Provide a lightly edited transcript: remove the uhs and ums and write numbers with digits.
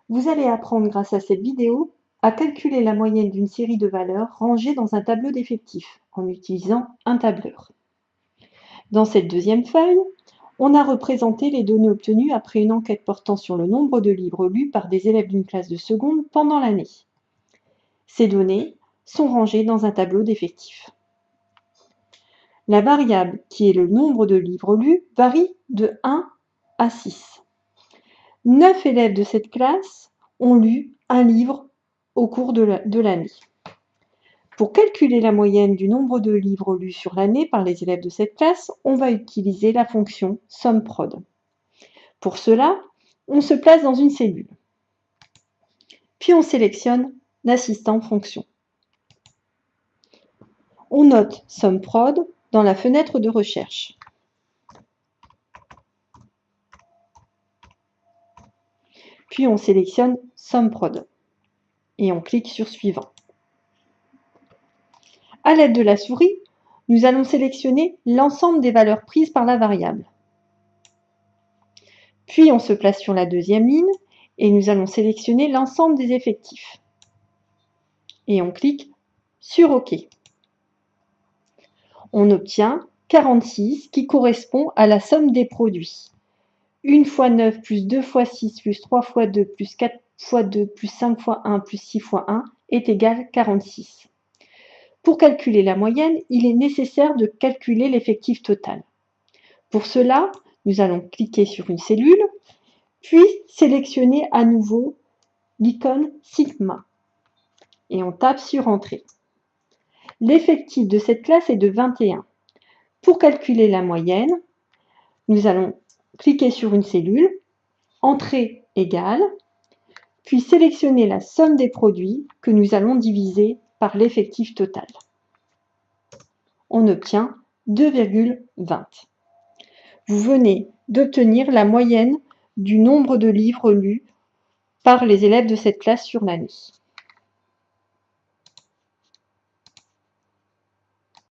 Vous allez apprendre grâce à cette vidéo à calculer la moyenne d'une série de valeurs rangées dans un tableau d'effectifs en utilisant un tableur. Dans cette deuxième feuille, on a représenté les données obtenues après une enquête portant sur le nombre de livres lus par des élèves d'une classe de seconde pendant l'année. Ces données sont rangées dans un tableau d'effectifs. La variable, qui est le nombre de livres lus, varie de 1 à 6. 9 élèves de cette classe ont lu un livre au cours de l'année. Pour calculer la moyenne du nombre de livres lus sur l'année par les élèves de cette classe, on va utiliser la fonction SUMPROD. Pour cela, on se place dans une cellule. Puis on sélectionne l'assistant fonction. On note SUMPROD dans la fenêtre de recherche. Puis on sélectionne SUMPROD et on clique sur Suivant. À l'aide de la souris, nous allons sélectionner l'ensemble des valeurs prises par la variable. Puis on se place sur la deuxième ligne et nous allons sélectionner l'ensemble des effectifs. Et on clique sur OK. On obtient 46 qui correspond à la somme des produits. 1 fois 9 plus 2 fois 6 plus 3 fois 2 plus 4 fois 2 plus 5 fois 1 plus 6 fois 1 est égal à 46. Pour calculer la moyenne, il est nécessaire de calculer l'effectif total. Pour cela, nous allons cliquer sur une cellule, puis sélectionner à nouveau l'icône Sigma et on tape sur Entrée. L'effectif de cette classe est de 21. Pour calculer la moyenne, nous allons cliquer sur une cellule, Entrée égale, puis sélectionner la somme des produits que nous allons diviser par l'effectif total. On obtient 2,20. Vous venez d'obtenir la moyenne du nombre de livres lus par les élèves de cette classe sur l'année.